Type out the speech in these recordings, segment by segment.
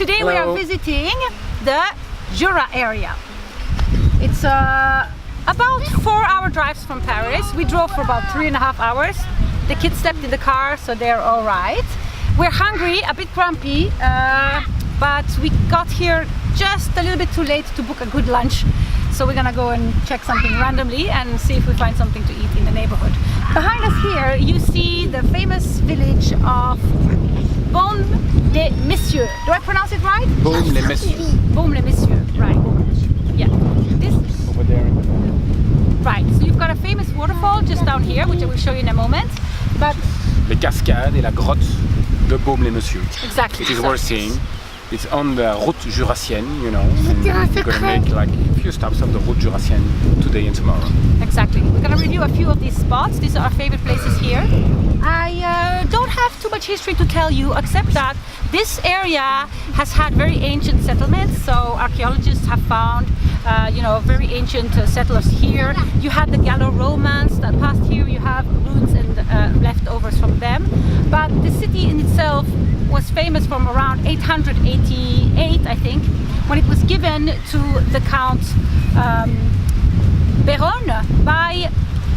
Today Hello. we are visiting the Jura area. It's about 4-hour drives from Paris. We drove for about 3.5 hours. The kids stepped in the car, so they're all right. We're hungry, a bit grumpy, but we got here just a little bit too late to book a good lunch. So we're gonna go and check something randomly and see if we find something to eat in the neighborhood. Behind us here, you see the famous village of Baume les Messieurs. Do I pronounce it right? Baume les Messieurs. Baume les Messieurs, right. Yeah. This, Over there in the right. So you've got a famous waterfall just down here, which I will show you in a moment. But Les cascades et la grotte de Baume les Messieurs. exactly. It is worth seeing. It's on the route jurassienne, you know. And we're gonna make like a few stops of the route jurassienne today and tomorrow. Exactly. We're gonna review a few of these spots. These are our favorite places here. I don't have too much history to tell you, except that this area has had very ancient settlements. So archaeologists have found, very ancient settlers here. You had the Gallo-Romans that passed here. You have ruins and leftovers from them. But the city in itself was famous from around 888, I think, when it was given to the Count Béron by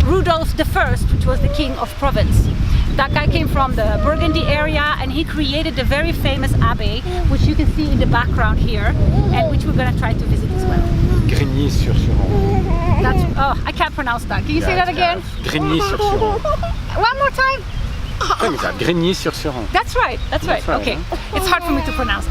Rudolf I, which was the king of Provence. That guy came from the Burgundy area and he created the very famous abbey, which you can see in the background here, and which we're going to try to visit as well. Grigny-sur-Suron. That's, oh, I can't pronounce that. Can you say that again? Grigny-sur-Suron. One more time? Grigny-sur-Suron. That's right, that's right. That's right, Okay, it's hard for me to pronounce.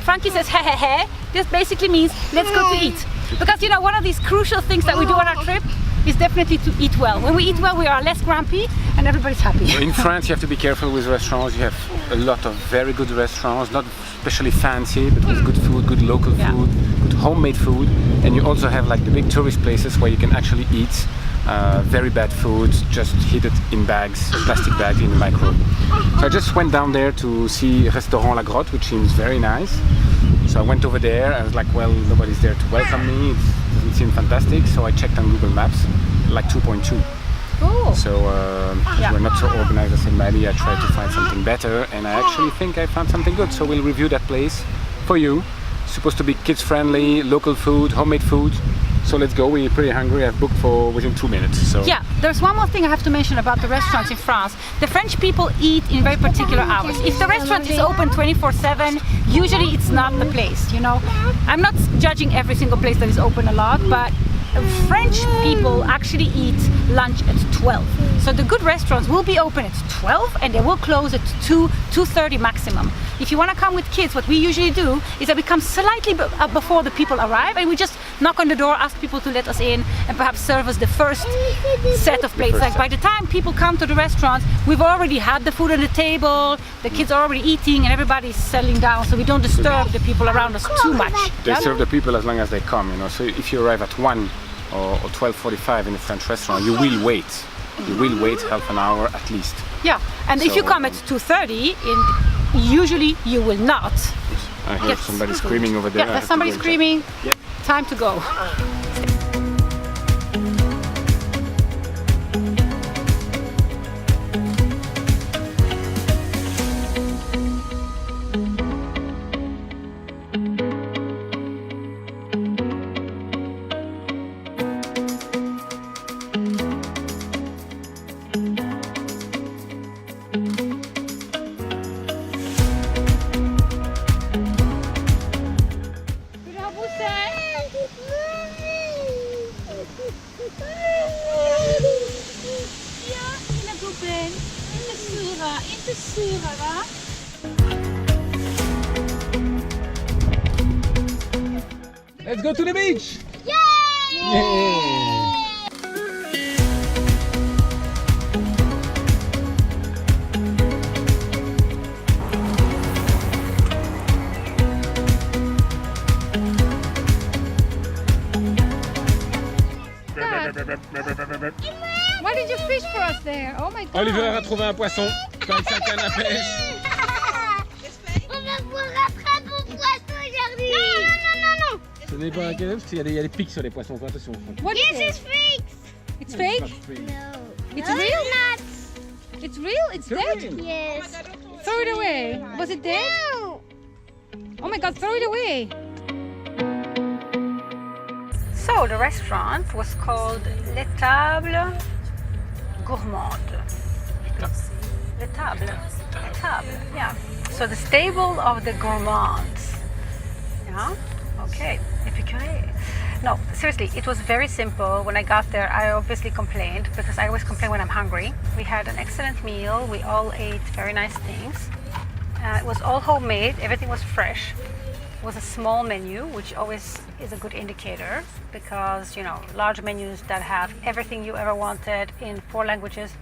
Frankie says he. This basically means let's go to eat. Because one of these crucial things that we do on our trip is definitely to eat well. When we eat well, we are less grumpy and everybody's happy. In France, you have to be careful with restaurants. You have a lot of very good restaurants, not especially fancy, but with good food, good local food, good homemade food. And you also have like the big tourist places where you can actually eat very bad food, just hid it in bags, plastic bags in the microwave. So I just went down there to see Restaurant La Grotte, which seems very nice. So I went over there. I was like, well, nobody's there to welcome me. It doesn't seem fantastic. So I checked on Google Maps, like 2.2. Cool. So we're not so organized. I said maybe I try to find something better, and I actually think I found something good. So we'll review that place for you. It's supposed to be kids friendly, local food, homemade food. So let's go. We're pretty hungry. I've booked for within 2 minutes. So yeah, there's one more thing I have to mention about the restaurants in France. The French people eat in very particular hours. If the restaurant is open 24/7, usually it's not the place. I'm not judging every single place that is open a lot, but French people actually eat lunch at 12. So the good restaurants will be open at 12 and they will close at 2:30 maximum. If you want to come with kids, what we usually do is that we come slightly before the people arrive and we just knock on the door, ask people to let us in and perhaps serve us the first set of plates. Like by the time people come to the restaurants, we've already had the food on the table, the kids are already eating and everybody's settling down, so we don't disturb the people around us too much. They serve the people as long as they come, So if you arrive at 1 or 12:45 in a French restaurant, you will wait. You will wait half an hour at least. Yeah, and if you come at 2:30, usually you will not. I hear somebody screaming over there. Yeah, there's somebody screaming. Yep. Time to go. Let's go to the beach! Yay! Why did you fish for us there? Oh my God! Oliver a trouvé un poisson avec sa canne à pêche. On va pouvoir attraper un poisson aujourd'hui. Non. Ce n'est pas un canne parce qu'il y a des pics sur les poissons. Faut attention. What is This is it? fake. It's fake? No. It's No, real? Not. It's real? It's dead? Yes. Throw it away. Was it dead? No. Oh my God, throw it away. So the restaurant was called Les Tables Gourmandes. Les Tables. Les Tables, yeah. So the stable of the gourmands. Yeah, okay. Épicurier. No, seriously, it was very simple. When I got there, I obviously complained because I always complain when I'm hungry. We had an excellent meal. We all ate very nice things. It was all homemade. Everything was fresh. It was a small menu, which always is a good indicator because, you know, large menus that have everything you ever wanted in 4 languages,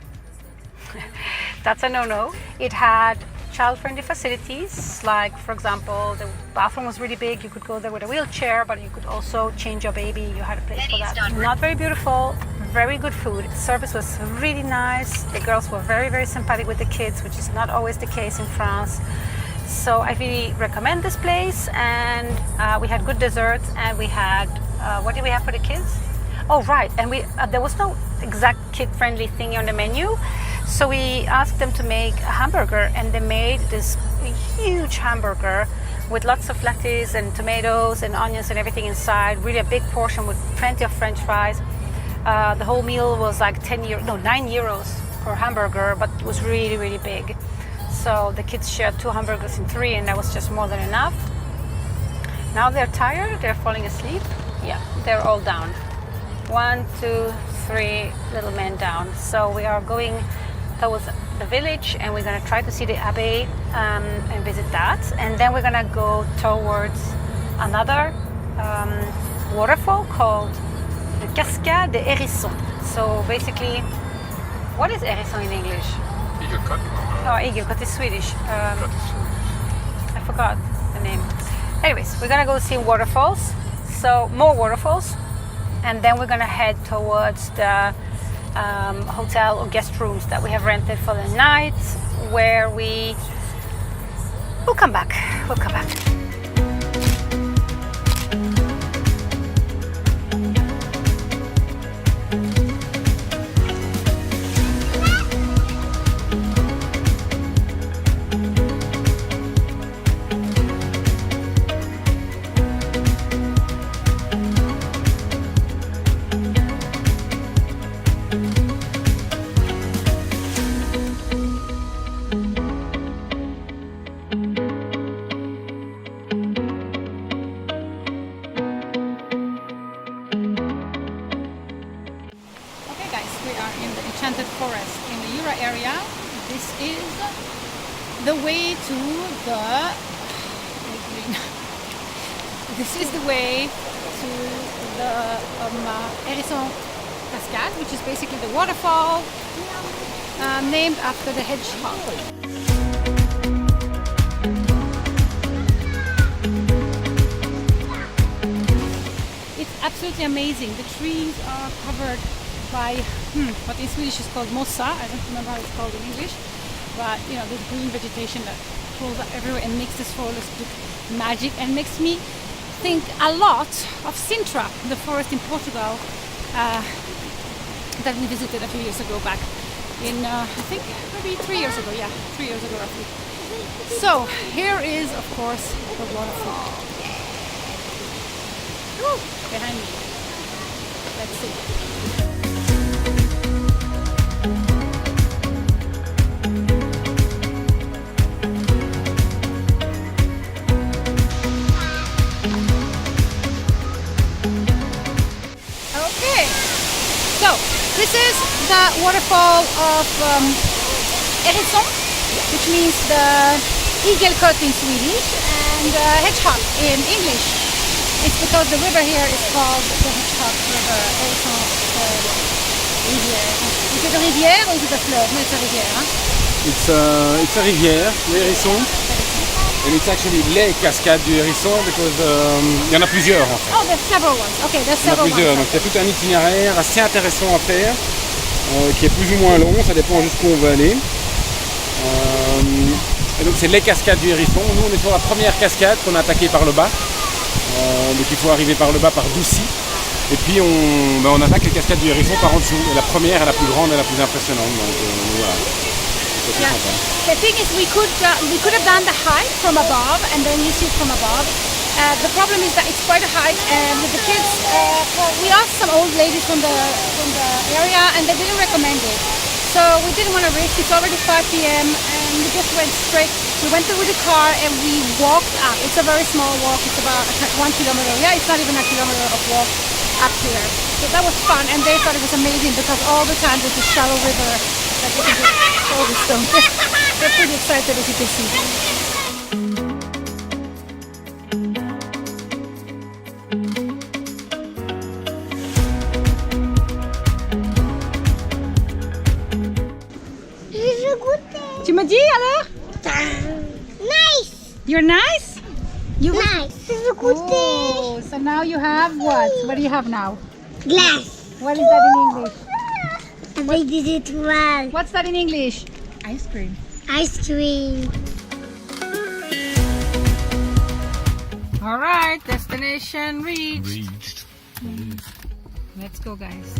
that's a no-no. It had child-friendly facilities, like, for example, the bathroom was really big. You could go there with a wheelchair, but you could also change your baby. You had a place for that. Not very beautiful, very good food. Service was really nice. The girls were very, very sympathetic with the kids, which is not always the case in France. So I really recommend this place. And we had good desserts, and we had, what did we have for the kids? Oh, right, and there was no exact kid-friendly thing on the menu. So we asked them to make a hamburger, and they made this huge hamburger with lots of lettuce and tomatoes and onions and everything inside. Really a big portion with plenty of French fries. The whole meal was like 9 euros per hamburger, but it was really, really big. So the kids shared 2 hamburgers in 3, and that was just more than enough. Now they're tired, they're falling asleep. Yeah, they're all down. 1, 2, 3 little men down. So we are going towards the village, and we're going to try to see the abbey and visit that, and then we're going to go towards another waterfall called the Cascade de Hérisson. So basically, what is Hérisson in English? Igelkott. Oh, Igelkott is Swedish. I forgot the name. Anyways, we're going to go see waterfalls, so more waterfalls, and then we're going to head towards the hotel or guest rooms that we have rented for the night, where we'll come back. We'll come back. Forest in the Jura area. This is the way to the Hérisson cascade, which is basically the waterfall named after the hedgehog. It's absolutely amazing. The trees are covered by what in Swedish is called mossa. I don't remember how it's called in English, but you know, this green vegetation that grows up everywhere and makes this forest look magic, and makes me think a lot of Sintra, the forest in Portugal that we visited a few years ago back in I think maybe 3 years ago. Yeah, 3 years ago roughly. So here is, of course, the waterfall. Woo, behind me. Let's see. This is the waterfall of Hérisson, which means the Igelkott in Swedish and hedgehog in English. It's because the river here is called the Hedgehog River. Hérisson rivière. Is it a rivière or is it a fleuve? No, it's a rivière. Huh? It's a rivière, le Hérisson. And it's actually les cascades du Hérisson because il y en a plusieurs en fait. Oh, there's several ones. Okay, there's several ones. Donc il y a tout un itinéraire assez intéressant à faire, qui est plus ou moins long, ça dépend jusqu'où on veut aller. Et donc c'est les cascades du Hérisson. Nous on est sur la première cascade qu'on a attaquée par le bas. Donc il faut arriver par le bas par Doucy. Et puis on attaque les cascades du Hérisson par en dessous. Et la première est la plus grande et la plus impressionnante. Donc voilà. Yeah. The thing is, we could have done the hike from above, and then you see it from above. The problem is that it's quite a hike, and with the kids, well, we asked some old ladies from the area, and they didn't recommend it. So we didn't want to risk. It's already 5 p.m. and we just went straight. We went through with the car and we walked up. It's a very small walk. It's about 1 kilometer. Yeah, it's not even a kilometer of walk up here. So that was fun, and they thought it was amazing because all the time there's a shallow river that you can just all the stones. They're pretty excited, as you can see. Tu me dis alors? Nice. You're nice? You Nice. Oh, so now you have what? What do you have now? Glass. What is that in English? They did it well. What's that in English? Ice cream. Ice cream. All right, destination reached. Let's go, guys.